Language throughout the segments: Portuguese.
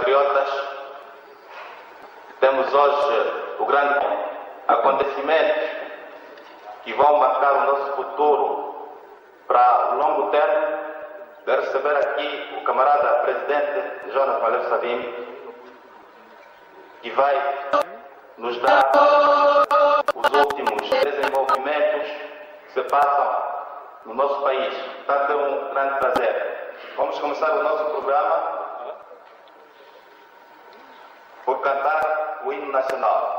compatriotas, temos hoje o grande acontecimento que vão marcar o nosso futuro para o longo termo, de receber aqui o camarada presidente Jonas Malheiro Savimbi, que vai nos dar os últimos desenvolvimentos que se passam no nosso país. Está a ter um grande prazer. Vamos começar o nosso programa por cantar o hino nacional.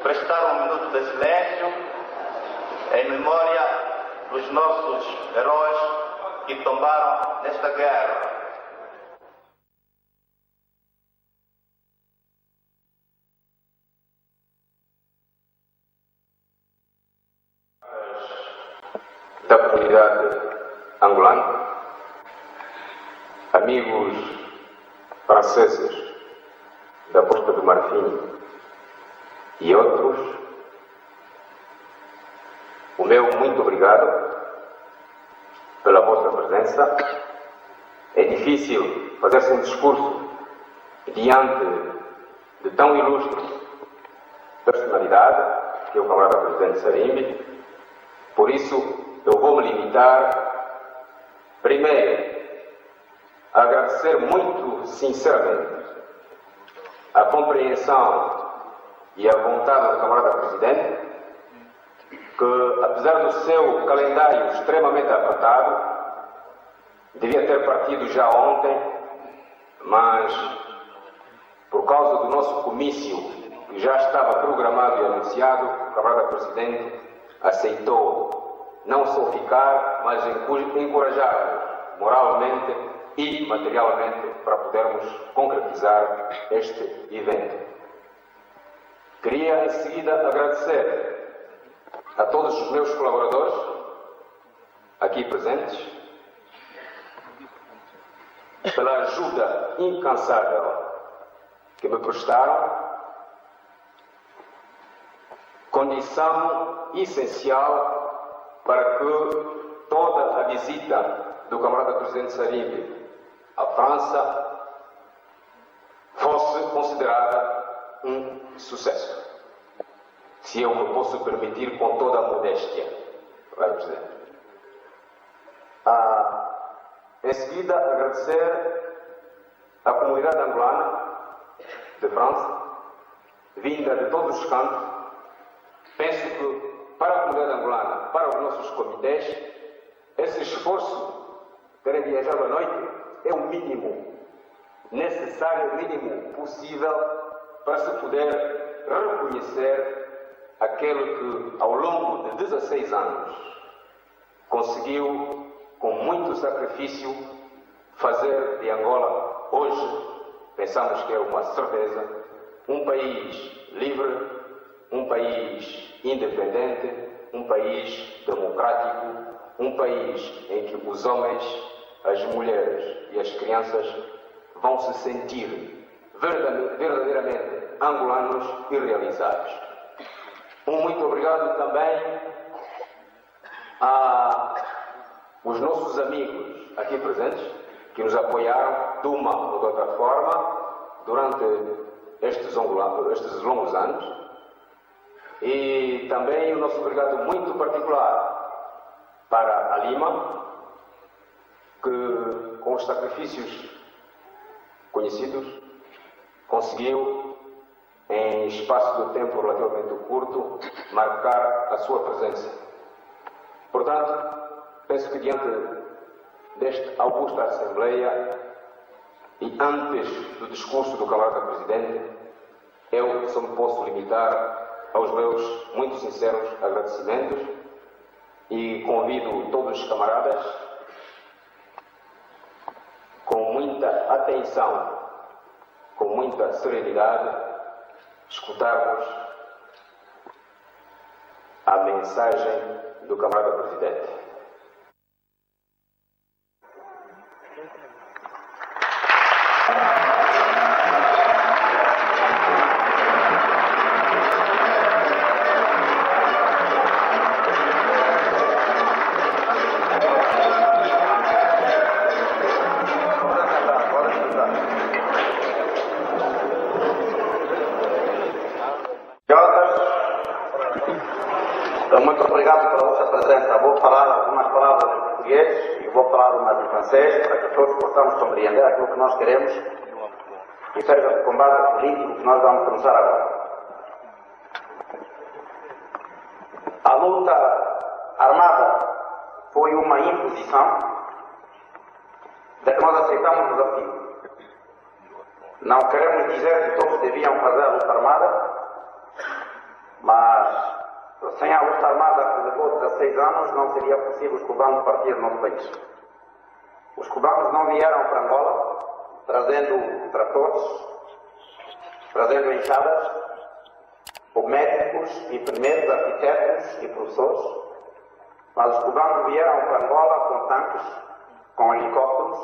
Prestar um minuto de silêncio em memória dos nossos heróis que tombaram nesta guerra. Da comunidade angolana, amigos franceses da Costa do Marfim e outros, o meu muito obrigado pela vossa presença. É difícil fazer-se um discurso diante de tão ilustre personalidade que é o camarada presidente Savimbi. Por isso, eu vou me limitar, primeiro, a agradecer muito sinceramente a compreensão e a vontade do camarada presidente, que apesar do seu calendário extremamente apertado, devia ter partido já ontem, mas por causa do nosso comício, que já estava programado e anunciado, o camarada presidente aceitou não só ficar, mas encorajar-nos moralmente e materialmente para podermos concretizar este evento. Queria em seguida agradecer a todos os meus colaboradores aqui presentes pela ajuda incansável que me prestaram, condição essencial para que toda a visita do camarada presidente Savimbi à França fosse considerada um sucesso, se eu me posso permitir com toda a modéstia, Sr. Presidente. Em seguida, agradecer à comunidade angolana de França, vinda de todos os cantos. Penso que para a comunidade angolana, para os nossos comitês, esse esforço, terem viajado à noite, é o mínimo necessário, o mínimo possível para se poder reconhecer aquele que, ao longo de 16 anos, conseguiu, com muito sacrifício, fazer de Angola, hoje, pensamos que é uma certeza, um país livre, um país independente, um país democrático, um país em que os homens, as mulheres e as crianças vão se sentir verdadeiramente angolanos irrealizados. Um muito obrigado também aos nossos amigos aqui presentes, que nos apoiaram de uma ou de outra forma durante estes longos anos. E também o nosso obrigado muito particular para a Lima, que com os sacrifícios conhecidos conseguiu, em espaço de tempo relativamente curto, marcar a sua presença. Portanto, penso que diante desta augusta Assembleia e antes do discurso do camarada Presidente, eu só me posso limitar aos meus muito sinceros agradecimentos e convido todos os camaradas, com muita atenção, com muita serenidade, escutarmos a mensagem do camarada Presidente. Muito obrigado pela vossa presença. Vou falar algumas palavras em português e vou falar umas em francês para que todos possamos compreender aquilo que nós queremos e seja o combate político que nós vamos começar agora. A luta armada foi uma imposição da que nós aceitamos o desafio. Não queremos dizer que todos deviam fazer a luta armada, mas sem a luta armada que levou 16 anos, não seria possível os cubanos partir do nosso país. Os cubanos não vieram para Angola trazendo tratores, trazendo enxadas, ou médicos, enfermeiros, arquitetos e professores, mas os cubanos vieram para Angola com tanques, com helicópteros,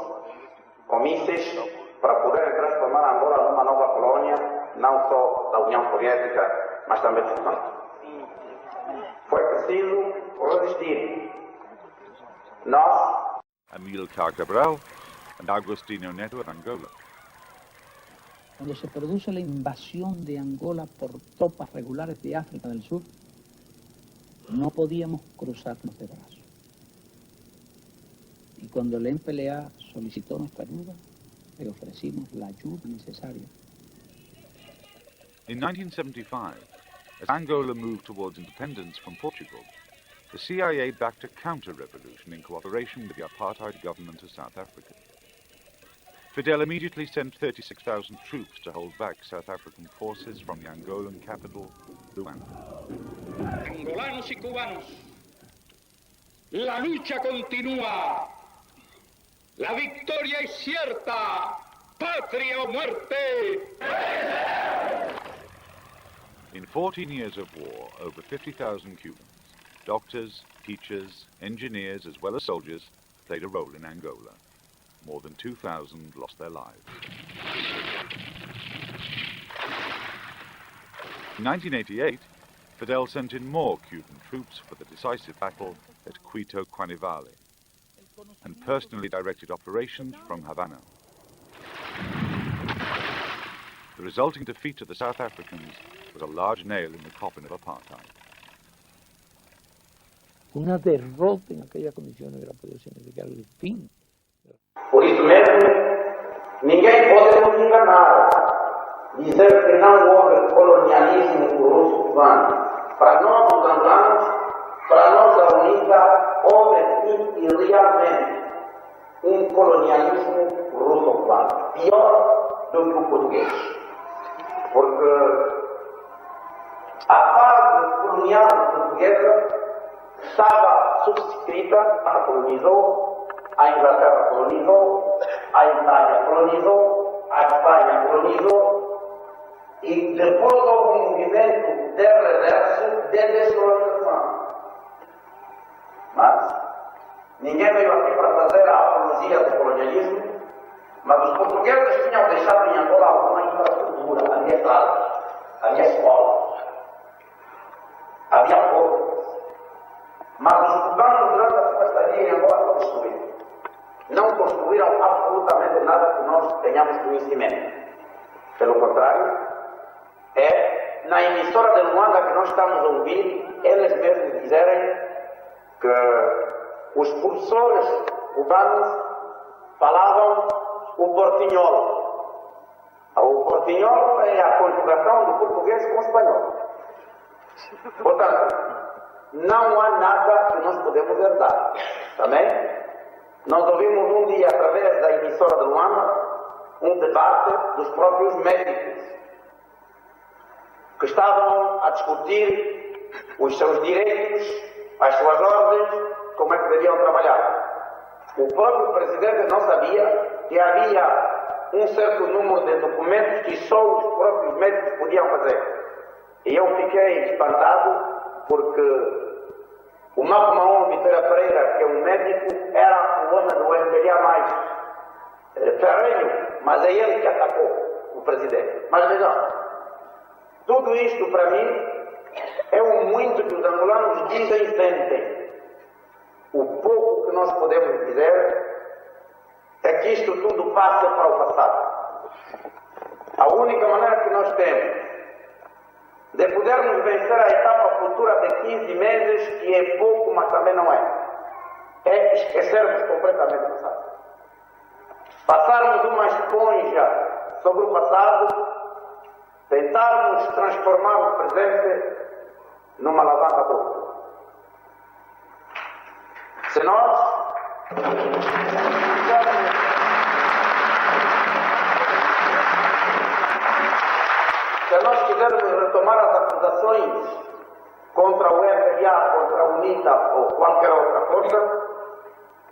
com mísseis, para poderem transformar Angola numa nova colônia, não só da União Soviética, mas também de Espanha. Foi preciso resistir. Nós, Amílcar Cabral and Agostinho Neto de Angola. Cuando se produce la invasión de Angola por tropas regulares de África del Sur, no podíamos cruzarnos de brazos. Y cuando el MPLA solicitó nuestra ayuda, le ofrecimos la ayuda necesaria. In 1975, as Angola moved towards independence from Portugal, the CIA backed a counter-revolution in cooperation with the apartheid government of South Africa. Fidel immediately sent 36,000 troops to hold back South African forces from the Angolan capital, Luanda. Angolanos y cubanos, la lucha continúa. La victoria es cierta. ¡Patria o muerte! In 14 years of war, over 50,000 Cubans, doctors, teachers, engineers, as well as soldiers, played a role in Angola. More than 2,000 lost their lives. In 1988, Fidel sent in more Cuban troops for the decisive battle at Quito Cuanivale, and personally directed operations from Havana. The resulting defeat of the South Africans was a large nail in the coffin of apartheid. Una derrota en aquella condición hubiera podido significar el fin. Por isso mesmo, ninguém pode nos enganar, dizer que não houve colonialismo russo-cubano. Para nós, os angolanos, para nós da UNITA, houve sim e realmente um colonialismo russo-cubano. Pior do que o português. Porque a fase colonial portuguesa estava subscrita, a colonizou, a Inglaterra colonizou, a Itália colonizou, a Espanha colonizou, e depois houve um movimento de reverso de descolonização. Mas ninguém veio aqui para fazer a apologia do colonialismo, mas os portugueses tinham deixado em Angola alguma infraestrutura ambiental. havia escolas, havia portos, mas os cubanos durante a sua estadia em Angola construíram. Não construíram absolutamente nada que nós tenhamos conhecimento. Pelo contrário, é na emissora de Luanda que nós estamos a ouvir, eles mesmos dizerem que os professores cubanos falavam o portinhol. O portinhol é a conjugação do português com o espanhol. Portanto, não há nada que nós podemos herdar. Também, nós ouvimos um dia, através da emissora de Luanda, um debate dos próprios médicos, que estavam a discutir os seus direitos, as suas ordens, como é que deviam trabalhar. O próprio presidente não sabia que havia um certo número de documentos que só os próprios médicos podiam fazer. E eu fiquei espantado porque o Macumaon Vitória Pereira, que é um médico, era o homem do MPLA mais ferrenho, mas é ele que atacou o presidente. Mas vejam, tudo isto para mim é o muito que os angolanos dizem e sentem. O pouco que nós podemos dizer é que isto tudo passa para o passado. A única maneira que nós temos de podermos vencer a etapa futura de 15 meses, que é pouco, mas também não é esquecermos completamente o passado. Passarmos uma esponja sobre o passado, tentarmos transformar o presente numa alavanca boa. Se nós quisermos retomar as acusações contra o MPLA, contra a UNITA ou qualquer outra coisa,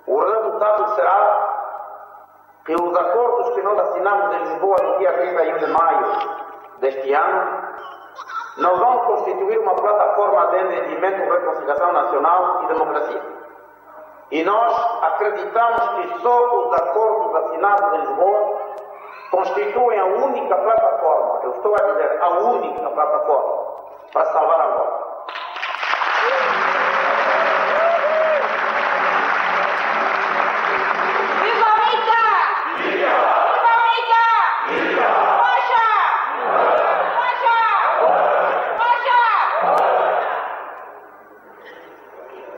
o resultado será que os acordos que nós assinamos em Lisboa no dia 31 de maio deste ano não vão constituir uma plataforma de entendimento, reconciliação nacional e democracia. E nós acreditamos que só os acordos assinados em Lisboa constituem a única plataforma, eu estou a dizer, a única plataforma para salvar Angola.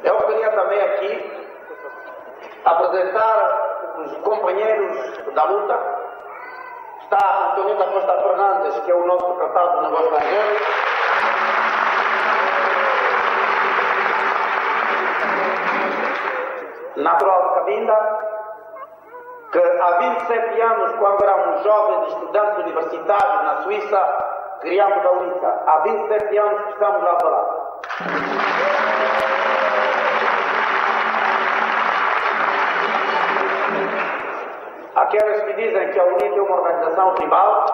Eu queria também aqui apresentar os companheiros da luta. Está Antônio da Costa Fernandes, que é o nosso secretário de Negócios Estrangeiros. Natural de Cabinda, que há 27 anos, quando éramos jovens estudantes universitários na Suíça, criamos a UNITA. Há 27 anos que estamos lá para lá. Aqueles que dizem que a UNITA é uma organização tribal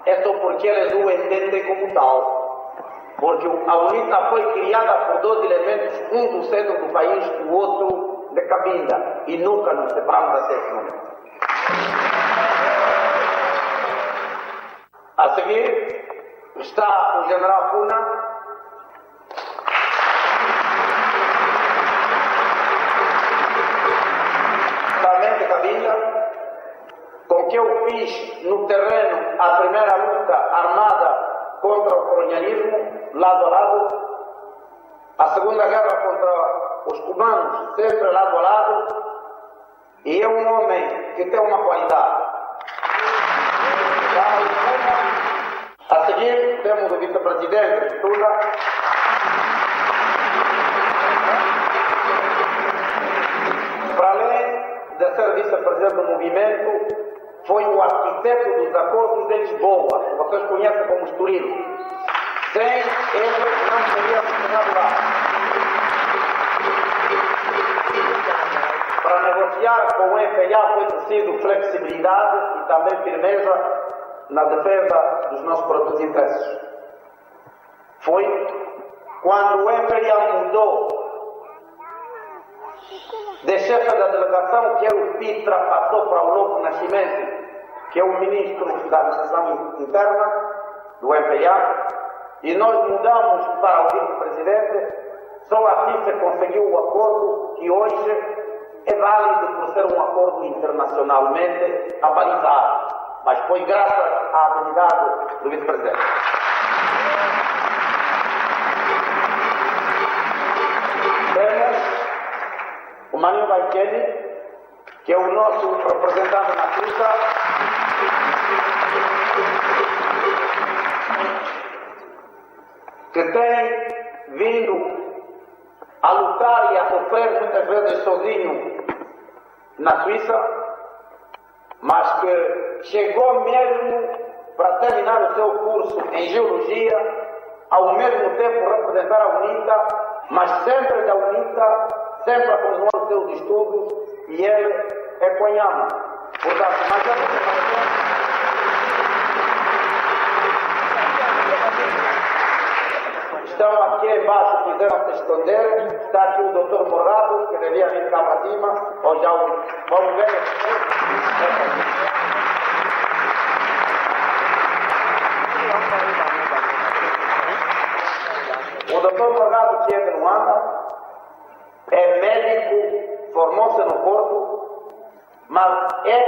é só porque eles o entendem como tal. Porque a UNITA foi criada por dois elementos, um do centro do país e o outro de Cabinda. E nunca nos separamos até esse momento. A seguir está o general Cuna. Também de Cabinda, com que eu fiz no terreno a primeira luta armada contra o colonialismo, lado a lado, a segunda guerra contra os cubanos, sempre lado a lado, e é um homem que tem uma qualidade. A seguir temos o vice-presidente de Tula. Para além de ser vice-presidente do movimento, foi o arquiteto dos acordos de Lisboa, que vocês conhecem como Estoril. Sem ele não teria funcionado lá. Para negociar com o MPLA foi preciso flexibilidade e também firmeza na defesa dos nossos próprios interesses. Foi quando o MPLA mudou de chefe da delegação, que é o Pitra, passou para o Louco Nascimento, que é o ministro da Administração Interna, do MPA e nós mudamos para o vice-presidente. Só assim se conseguiu o acordo que hoje é válido por ser um acordo internacionalmente abalizado, mas foi graças à habilidade do vice-presidente. Temos o Manuel Baikeni, que é o nosso representante na Suíça, que tem vindo a lutar e a sofrer muitas vezes sozinho na Suíça, mas que chegou mesmo para terminar o seu curso em Geologia, ao mesmo tempo representar a UNITA, mas sempre da UNITA, sempre a continuar os seus estudos, e ele é Conhama. Portanto, mas estão aqui embaixo, quiseram se esconder. Está aqui o Dr. Morgado, que devia vir cá para cima. Ou já vamos ver. O Dr. Morgado, que é de Luanda, é médico, formou-se no Porto, mas é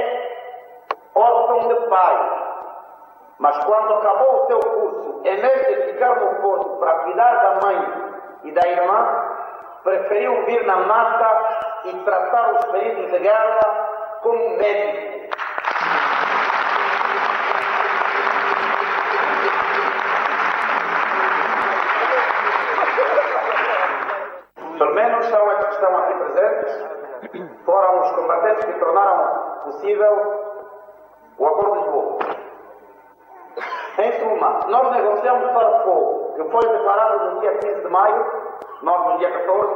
órfão de pai. Mas quando acabou o seu curso, em vez de ficar no Porto para cuidar da mãe e da irmã, preferiu vir na mata e tratar os feridos de guerra como médico. Pelo menos são os que estão aqui presentes, foram os combatentes que tornaram possível o Acordo de Lisboa. Em suma, nós negociamos para o fogo, que foi declarado no dia 15 de maio, nós no dia 14,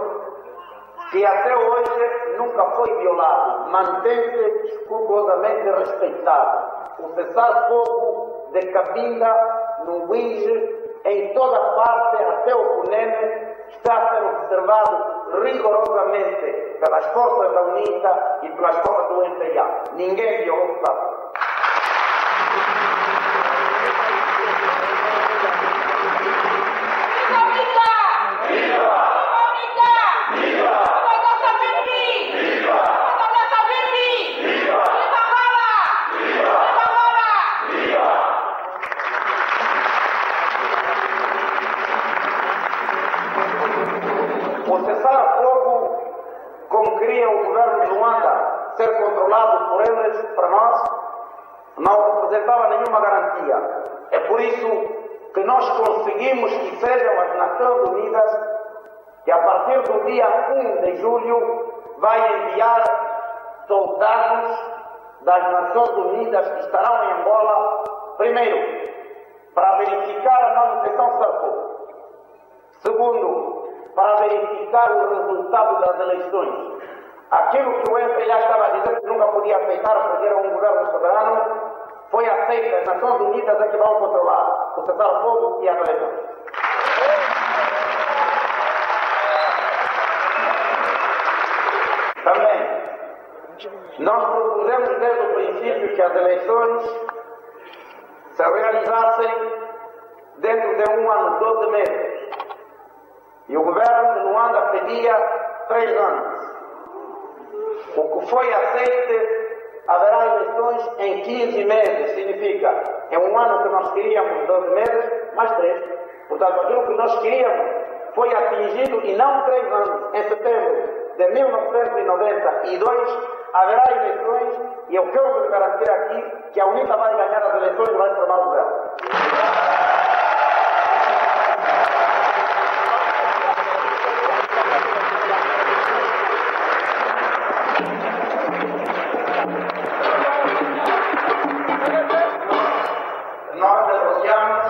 que até hoje nunca foi violado, mantém-se escrupulosamente respeitado. O cessar-fogo de Cabinda, no Uíge, em toda parte, até o Cunene, está a ser observado rigorosamente pelas forças da UNITA e pelas forças do MPA. Ninguém violou o cessar-fogo. O cessar-fogo, como queria o governo de Luanda ser controlado por eles, para nós, não representava nenhuma garantia. É por isso que nós conseguimos que sejam as Nações Unidas que, a partir do dia 1 de julho, vai enviar soldados das Nações Unidas que estarão em Angola, primeiro, para verificar a manutenção do cessar-fogo. Segundo, para verificar o resultado das eleições. Aquilo que o MPA estava a dizer que nunca podia aceitar porque era um governo soberano, foi aceito. As Nações Unidas é que vão controlar o cessar-fogo e as eleições. Também, nós propusemos desde o princípio que as eleições se realizassem dentro de um ano, 12 meses. E o governo de Luanda pedia 3 anos. O que foi aceito, haverá eleições em 15 meses. Significa, é um ano que nós queríamos, 12 meses, mais 3. Portanto, aquilo que nós queríamos foi atingido e não 3 anos. Em setembro de 1992, haverá eleições e eu quero vos garantir aqui que a UNITA vai ganhar as eleições e vai formar o governo. Nós negociamos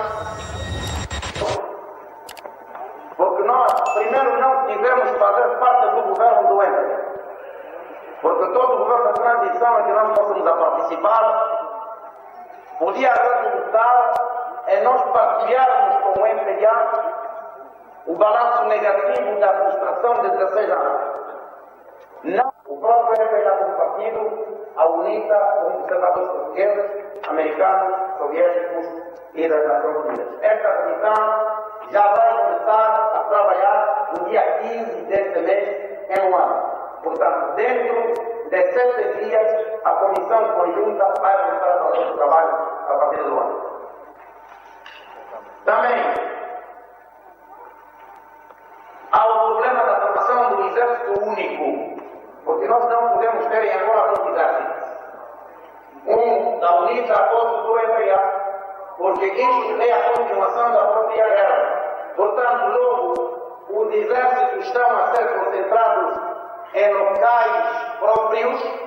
porque nós primeiro não quisemos fazer parte do governo do MPA, porque todo o governo de transição em que nós fôssemos a participar podia resultar em nós partilharmos com o MPA o balanço negativo da administração de 16 anos. Não o próprio MPLA como partido, a UNITA, com observadores portugueses, americanos, soviéticos e das Nações Unidas. Esta comissão já vai começar a trabalhar no dia 15 deste mês em Luanda. Portanto, dentro de 7 dias, a comissão conjunta vai começar a fazer o trabalho a partir de Luanda. Também há o problema da formação do exército único, porque nós não podemos ter em Angola dois exércitos. Um da UNITA, outro do MPLA, porque isso é a continuação da própria guerra. Portanto, logo, os exércitos estão a ser concentrados em locais próprios.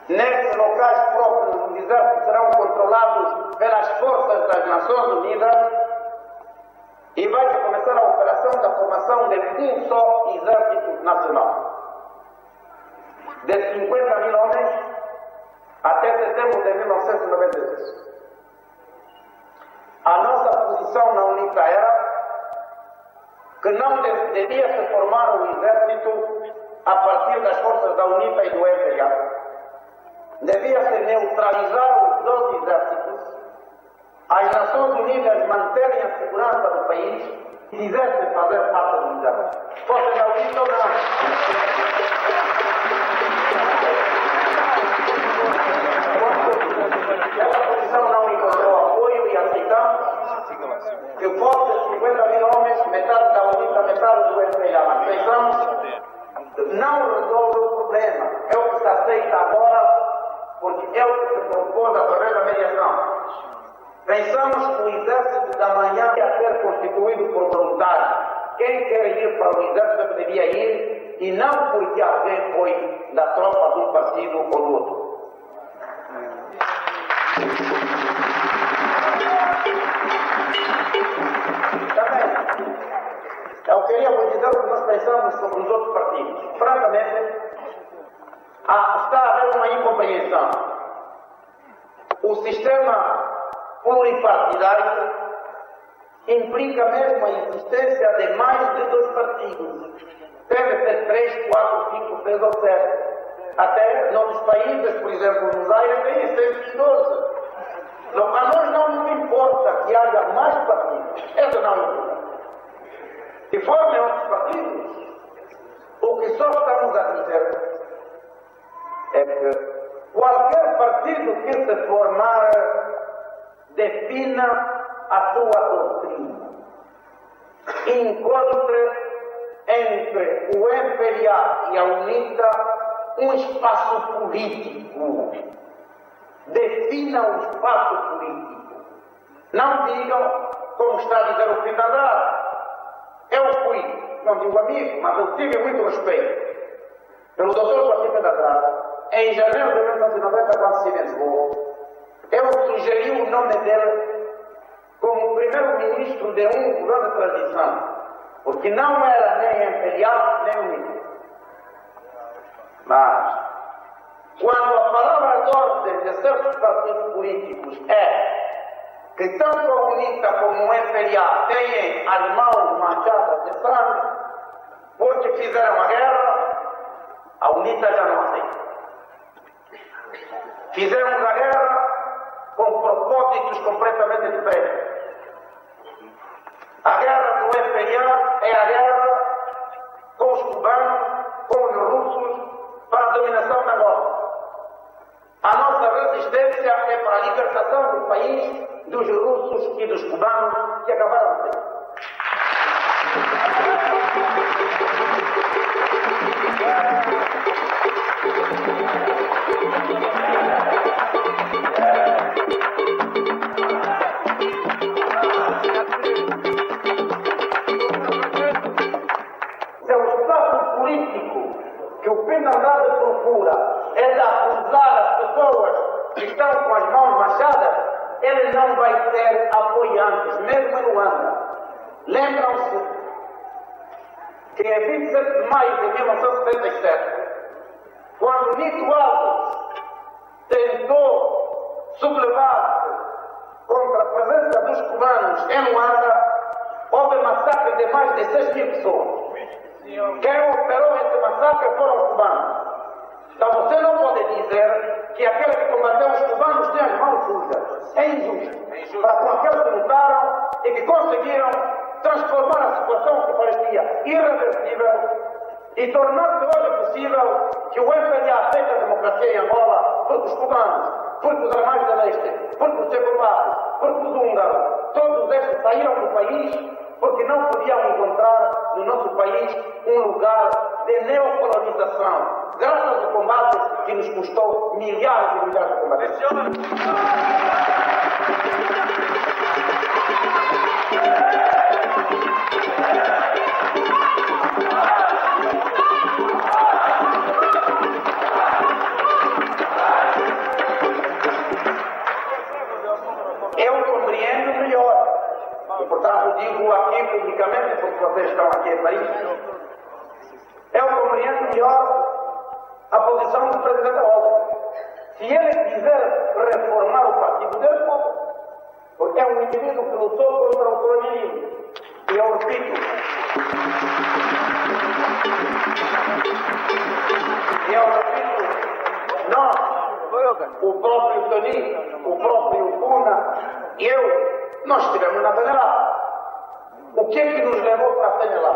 Nesses locais próprios, os exércitos serão controlados pelas forças das Nações Unidas e vai começar a operação da formação de um só exército nacional. De 50 mil homens até setembro de 1992. A nossa posição na UNITA era que não devia se formar o exército a partir das forças da UNITA e do MPLA. Devia-se neutralizar os dois exércitos, as Nações Unidas manterem a segurança do país e quisessem fazer parte do exército. Fosse da UNITA ou não. Essa posição não encontrou apoio e aceitamos que fosse 50 mil homens, metade da UNITA, metade do MPLA. Mas pensamos que não resolve o problema. É o que se aceita agora, porque é o que se propôs através da mediação. Pensamos que o exército da manhã ia ser constituído por voluntários. Quem quer ir para o exército devia ir, e não porque alguém foi da tropa de um partido ou do outro. Também, eu queria vos dizer o que nós pensamos sobre os outros partidos. Francamente, está a haver uma incompreensão. O sistema pluripartidário implica mesmo a existência de mais de 2 partidos. Deve ser 3, 4, 5, 6 ou 7. Até noutros países, por exemplo, no Zaire, tem 112. Então, a nós não nos importa que haja mais partidos. Essa não importa. Que formem outros partidos. O que só estamos a dizer é que qualquer partido que se formar defina a sua doutrina. Encontre entre o MPLA e a UNITA um espaço político. Defina o espaço político. Não digam, como está a dizer o Pinto Andrade. Eu fui, não digo amigo, mas eu tive muito respeito pelo Dr. Joaquim Pinto Andrade. Em janeiro de 1990, quando se Lisboa, eu sugeri o nome dele como primeiro-ministro de um governo de transição, porque não era nem MPLA, nem UNITA. Mas, quando a palavra de ordem de certos partidos políticos é que tanto a UNITA como o MPLA têm as mãos manchadas de sangue, porque fizeram a guerra, a UNITA já não aceita. Fizemos a guerra com propósitos completamente diferentes. A guerra do MPLA é a guerra com os cubanos, com os russos, para a dominação da Angola. A nossa resistência é para a libertação do país dos russos e dos cubanos que acabaram de ter. Se o espaço político que o Pinto Andrade procura é de acusar as pessoas que estão com as mãos manchadas, ele não vai ter apoiantes, mesmo em Luanda. Lembram-se que em 27 de maio de 1977, quando Nito Alves tentou sublevar-se contra a presença dos cubanos em Luanda, houve massacre de mais de 6.000 pessoas. Quem operou esse massacre foram os cubanos. Então você não pode dizer que aquele que combateu os cubanos tem as mãos sujas. É injusto. Para com aqueles que lutaram e que conseguiram transformar a situação que parecia irreversível e tornar-se hoje possível que o MPLA aceite a democracia em Angola, porque os cubanos, porque os Armados da Leste, porque os checoslovacos, porque os húngaros, todos estes saíram do país porque não podiam encontrar no nosso país um lugar de neocolonização, graças ao combate que nos custou milhares e milhares de combatentes. Eu compreendo melhor, e portanto digo aqui publicamente, porque vocês estão aqui em Paris, eu compreendo melhor a posição do presidente Holder. Se ele quiser reformar o partido dele, porque é um indivíduo que lutou contra o colonialismo. E eu repito, nós, o próprio Tony, o próprio Puna e nós estivemos na Penelá. O que é que nos levou para a Penelá?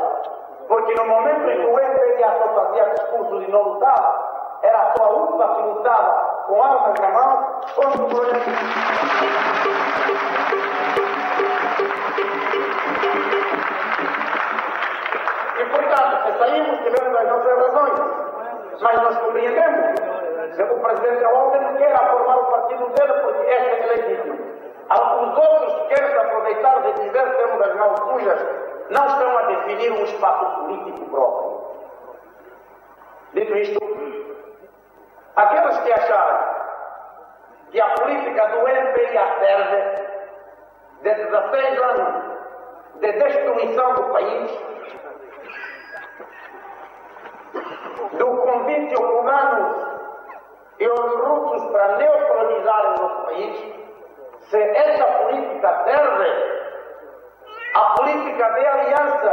Porque no momento em que o MPLA só fazia discursos e não lutava, era só a UPA que lutava com armas na mão contra o colonialismo. E portanto, se saímos, tivemos as nossas razões. Mas nós compreendemos que o presidente Holder não quer formar o partido dele porque este é legítimo. Os outros que querem se aproveitar de dizer que temos as mãos sujas não estão a definir um espaço político próprio. Dito isto, aqueles que acharam que a política do MPLA serve de 16 anos de destruição do país, do convite aos cubanos e aos russos para neocolonizarem o nosso país, se essa política serve a política de aliança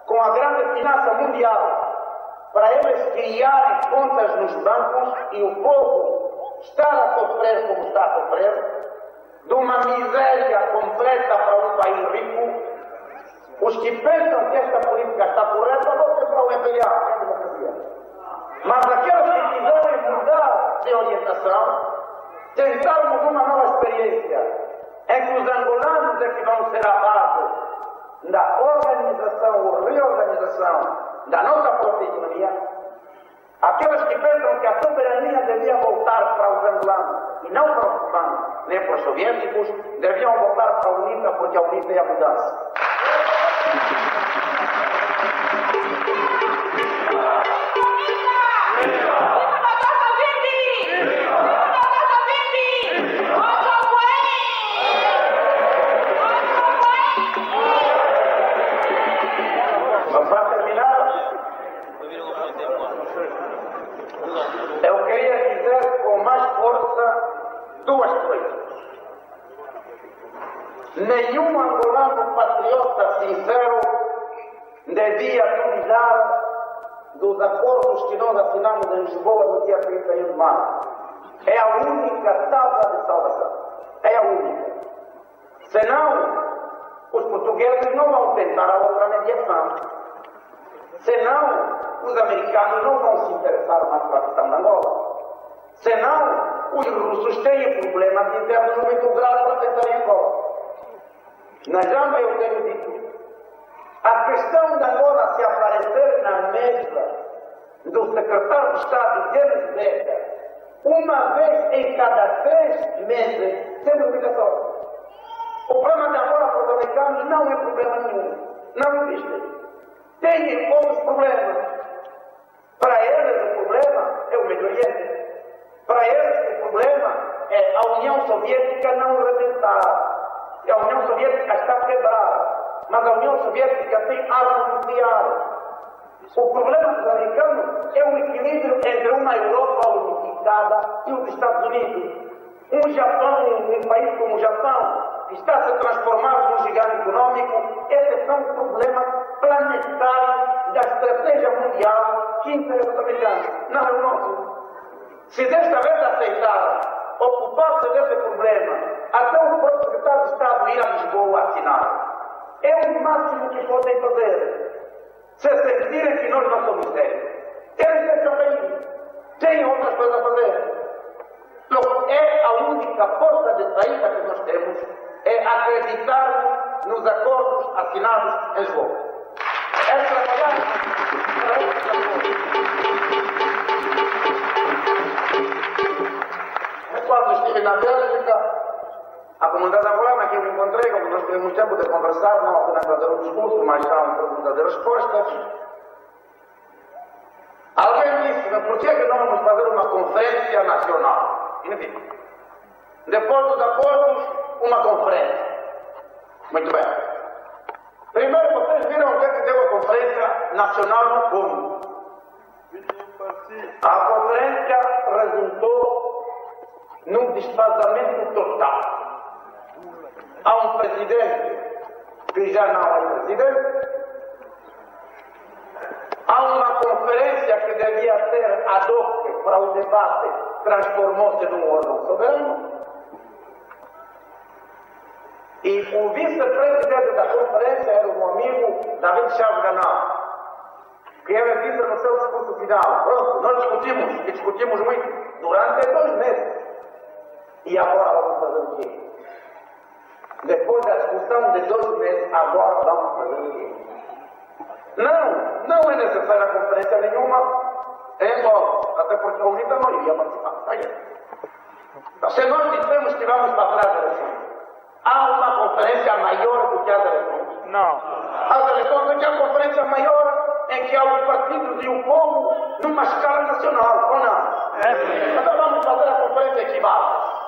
com a grande finança mundial para eles criarem contas nos bancos e o povo estar a sofrer como está a sofrer, de uma miséria completa para um país rico, os que pensam que esta política está correta vão ser para o MPLA, a democracia. Mas aqueles que quiserem mudar de orientação, tentarmos uma nova experiência em que os angolanos é que vão ser a base da organização ou reorganização da nossa própria economia, aqueles que pensam que a soberania devia voltar para os angolanos e não para os cubanos, nem para os soviéticos, deviam voltar para a UNITA porque a UNITA é a mudança. Para terminar, eu queria dizer com mais força duas coisas. Nenhum angolano patriota sincero devia duvidar dos acordos que nós assinamos em Lisboa no dia 31 de março. É a única tábua de salvação. É a única. Senão, os portugueses não vão tentar a outra mediação. Senão, os americanos não vão se interessar mais pela questão da Angola. Senão, os russos têm problemas internos muito graves para tentar em Angola. Na Jamba eu tenho dito, a questão da Angola se aparecer na mesa do secretário de Estado James Baker, uma vez em cada 3 meses, sendo obrigatório. O problema da Angola para os americanos não é problema nenhum. Não existe. Tem outros problemas. Para eles o problema é o Médio Oriente. Para eles o problema é a União Soviética não rebentar. A União Soviética está quebrada. Mas a União Soviética tem armas nucleares. O problema dos americanos é o equilíbrio entre uma Europa unificada e os Estados Unidos. Um Japão, um país como o Japão, que está a se transformar num gigante econômico, esses são problemas planetários da estratégia mundial que interessa os americanos, não é o nosso. Se desta vez aceitar ocupar-se desse problema, até o próprio secretário de Estado ir a Lisboa assinar, é o máximo que podem fazer. Se sentirem que nós não somos sérios, eles deixam cair. Têm outras coisas a fazer. Então, é a única porta de saída que nós temos, é acreditar nos acordos assinados em Lisboa. É trabalhar para outros acordos. Quando estive na Bélgica, a comunidade angolana que eu encontrei, como nós tivemos tempo de conversar, não apenas fazer um discurso, mas já uma pergunta de respostas, alguém disse-me, por que não vamos fazer uma conferência nacional? Enfim, depois dos acordos, uma conferência. Muito bem. Primeiro, vocês viram o que deu a conferência nacional no Congo. A conferência resultou num desfazamento total. Há um presidente que já não é presidente. Há uma conferência que devia ser ad hoc para o debate, transformou-se num órgão soberano. E o vice-presidente da conferência era o meu amigo David Chaves Ganal, que ele disse no seu discurso final: pronto, nós discutimos muito durante 2 meses. E agora vamos fazer o quê? Depois da discussão de 2 meses, agora vamos fazer o quê? Não é necessária conferência nenhuma em Angola, até porque a UNITA não iria participar. Então, se nós dissemos que vamos fazer as eleições, há uma conferência maior do que as eleições. Não. As eleições é que há a conferência maior em que há os partidos e o povo numa escala nacional, ou não? Então vamos fazer a conferência equivalente.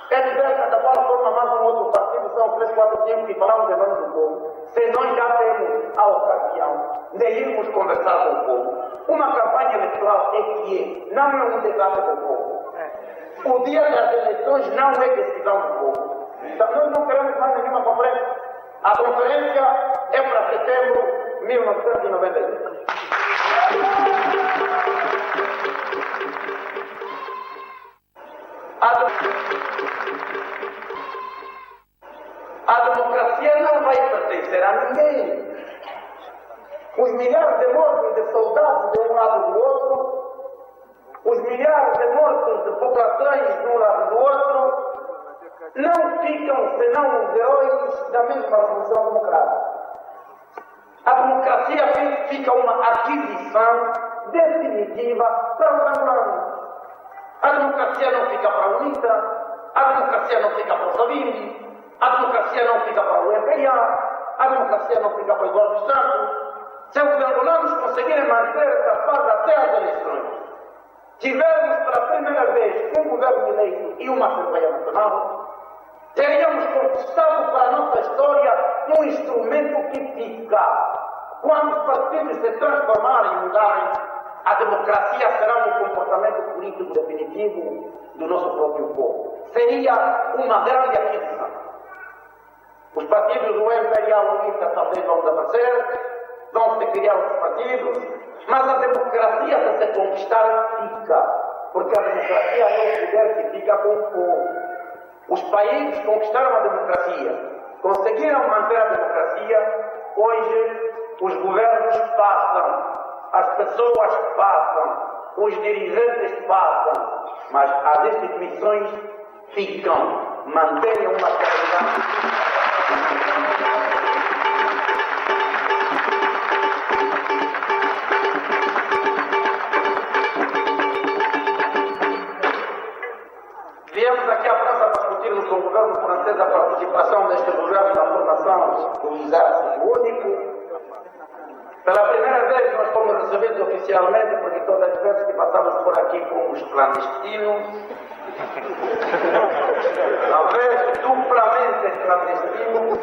Quer dizer que da qual forma mais um outro partido são 3, 4, 5 que falamos em nome do povo. Se nós já temos a ocasião de irmos conversar com o povo, uma campanha eleitoral é que não é um debate do povo. O dia das eleições não é decisão do povo. Então nós não queremos mais nenhuma conferência. A conferência é para setembro de 1992. A democracia não vai pertencer a ninguém. Os milhares de mortos de soldados de um lado e do outro, os milhares de mortos de populações de um lado e do outro, não ficam senão os heróis da mesma Revolução Democrática. A democracia fica uma aquisição definitiva para os angolanos. A democracia não fica para a UNITA, a democracia não fica para o Savimbi, a democracia não fica para o MPA, a democracia não fica para o Eduardo Santos. Se os angolanos conseguirem manter essa paz até as eleições, tivermos pela primeira vez um governo eleito e uma Assembleia Nacional, teríamos conquistado para a nossa história um instrumento que fica. Quando os partidos se transformarem e mudarem, a democracia será um comportamento político definitivo do nosso próprio povo. Seria uma grande aquisição. Os partidos do Imperial Unita talvez vão desaparecer, vão se criar outros partidos, mas a democracia, para se conquistar, fica. Porque a democracia é o poder que fica com o povo. Os países conquistaram a democracia, conseguiram manter a democracia. Hoje, os governos passam, as pessoas passam, os dirigentes passam, mas as instituições ficam, mantêm uma qualidade. Viemos aqui à França para discutirmos com o governo francês a participação deste governo na formação do Exército Único. Pela primeira vez nós fomos recebidos oficialmente, porque todas as vezes que passamos por aqui fomos clandestinos. Talvez duplamente clandestinos.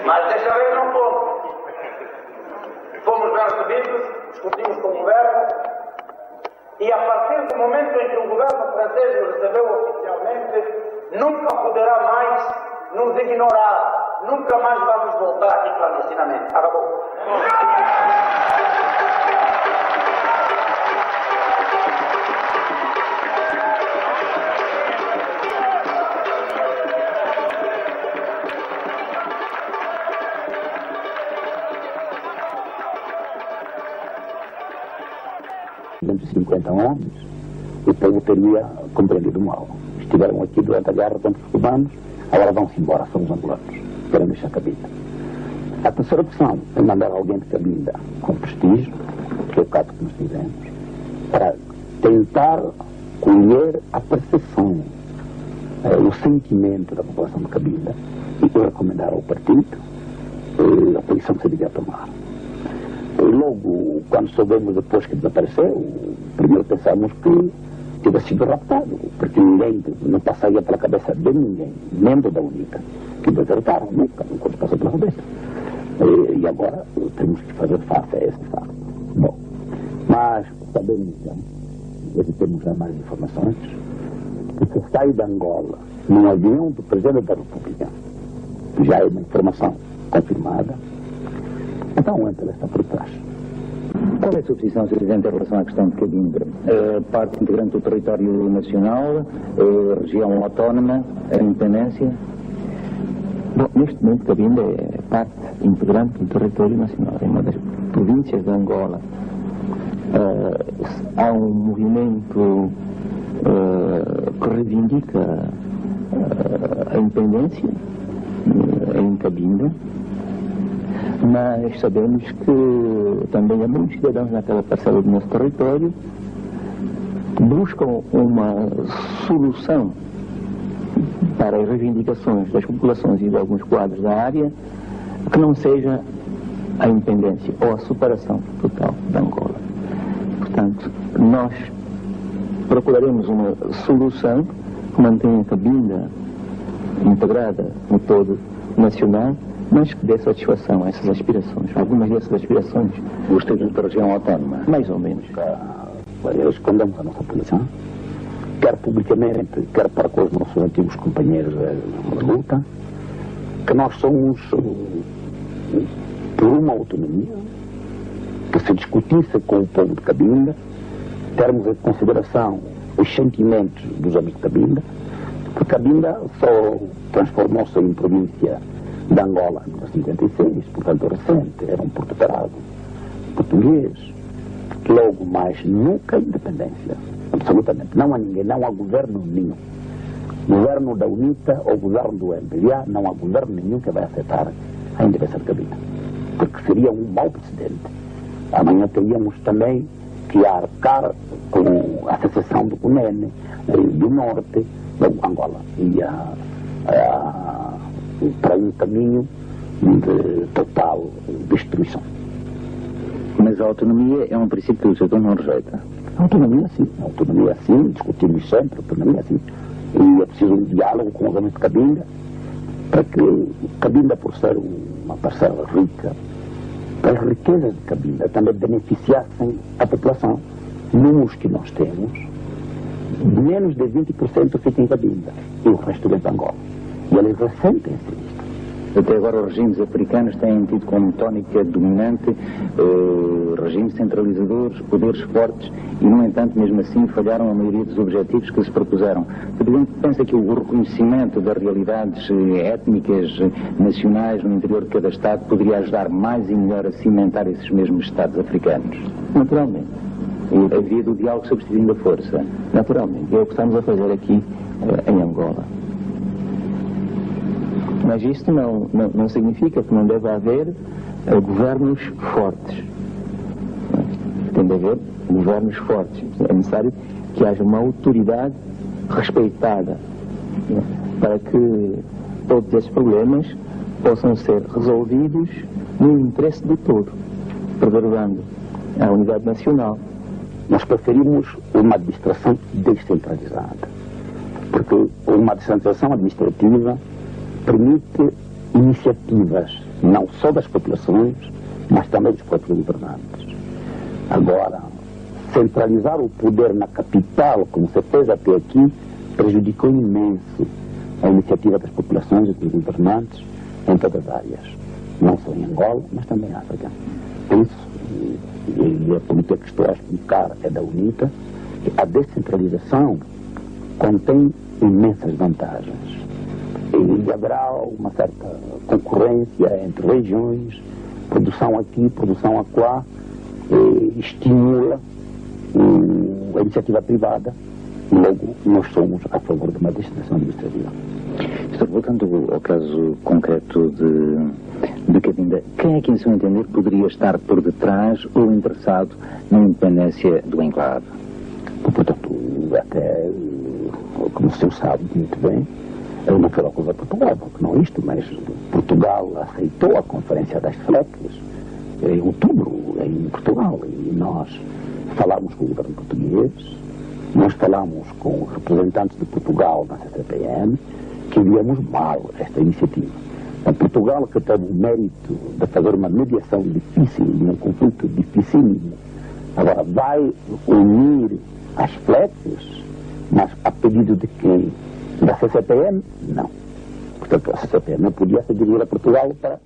Mas desta vez não fomos. Fomos bem recebidos, discutimos com o governo. E a partir do momento em que o governo francês nos recebeu oficialmente, nunca poderá mais nos ignorar. nunca mais vamos voltar aqui clandestinamente. Acabou. De 50 homens, o povo teria compreendido mal. Estiveram aqui durante a guerra contra os cubanos, agora vão-se embora, são os angolanos, para deixar Cabinda. A terceira opção é mandar alguém de Cabinda com prestígio, que é o caso que nós fizemos, para tentar colher a percepção, o sentimento da população de Cabinda e recomendar ao partido a posição que se devia tomar. Logo, quando soubemos depois que desapareceu, primeiro pensamos que tivesse sido raptado, porque ninguém, não passaria pela cabeça de ninguém, membro da UNITA, que desertaram, nunca passou pela cabeça. E agora temos que fazer face a esse facto. Bom, mas sabemos já, e temos já mais informações, que se sai de Angola num avião do Presidente da República, já é uma informação confirmada. Então, ele está por trás. Qual é a sua posição, Sr. Presidente, em relação à questão de Cabinda? Parte integrante do território nacional, região autónoma, a independência? Bom, neste momento, Cabinda é parte integrante do território nacional, é uma das províncias de Angola. Há um movimento que reivindica a independência em Cabinda, mas sabemos que também há muitos cidadãos naquela parcela do nosso território que buscam uma solução para as reivindicações das populações e de alguns quadros da área que não seja a independência ou a separação total da Angola. Portanto, nós procuraremos uma solução que mantenha a Cabinda integrada no todo nacional, mas que dê satisfação a essas aspirações. Algumas dessas aspirações, o Estatuto da Região Autónoma, mais ou menos. Escondemos a nossa posição, quer publicamente, quer para com os nossos antigos companheiros de luta, que nós somos por uma autonomia que se discutisse com o povo de Cabinda, termos em consideração os sentimentos dos amigos de Cabinda, porque Cabinda só transformou-se em província de Angola em 1956, portanto recente, era um porto parado português, logo mais nunca independência, absolutamente, não há ninguém, não há governo nenhum, governo da UNITA ou governo do MPLA, não há governo nenhum que vai aceitar a independência de Cabinda, porque seria um mau precedente. Amanhã teríamos também que arcar com a secessão do Cunene, do norte, da Angola, e para um caminho de total destruição. Mas a autonomia é um princípio que o setor não rejeita? A autonomia sim, discutimos sempre, autonomia sim. E é preciso um diálogo com os homens de Cabinda, para que Cabinda, por ser uma parcela rica, para as riquezas de Cabinda também beneficiassem a população. Números que nós temos, menos de 20% fica em Cabinda e o resto vem para Angola. E eles ressentem-se isto. Até agora os regimes africanos têm tido como tónica dominante regimes centralizadores, poderes fortes e, no entanto, mesmo assim falharam a maioria dos objetivos que se propuseram. O Presidente pensa que o reconhecimento das realidades étnicas nacionais no interior de cada Estado poderia ajudar mais e melhor a cimentar esses mesmos Estados africanos? Naturalmente. E a via do diálogo substituindo a força? Naturalmente. É o que estamos a fazer aqui em Angola. Mas isto não significa que não deve haver governos fortes. Tem de haver governos fortes. É necessário que haja uma autoridade respeitada, para que todos esses problemas possam ser resolvidos no interesse do todo, preservando a unidade nacional. Nós preferimos uma administração descentralizada, porque uma descentralização administrativa permite iniciativas, não só das populações, mas também dos próprios governantes. Agora, centralizar o poder na capital, como se fez até aqui, prejudicou imenso a iniciativa das populações e dos governantes em todas as áreas, não só em Angola, mas também em África. Por isso, e a política que estou a explicar é da UNITA, que a descentralização contém imensas vantagens. E haverá uma certa concorrência entre regiões, produção aqui, produção acolá, estimula a iniciativa privada, e logo nós somos a favor de uma destinação administrativa. Voltando ao caso concreto de Cabinda, quem é que, em seu entender, poderia estar por detrás ou interessado na independência do enclave? Portanto, até, como o senhor sabe muito bem, não foi logo a Portugal, porque não isto, mas Portugal aceitou a Conferência das Fleques em outubro, em Portugal, e nós falámos com o governo português, nós falámos com representantes de Portugal na CCPM, que víamos mal esta iniciativa. Então, Portugal, que teve o mérito de fazer uma mediação difícil, num conflito dificílimo, agora vai unir as fletes, mas a pedido de quem? Da CCPM? Não. Portanto, a CCPM não podia se dirigir a Portugal para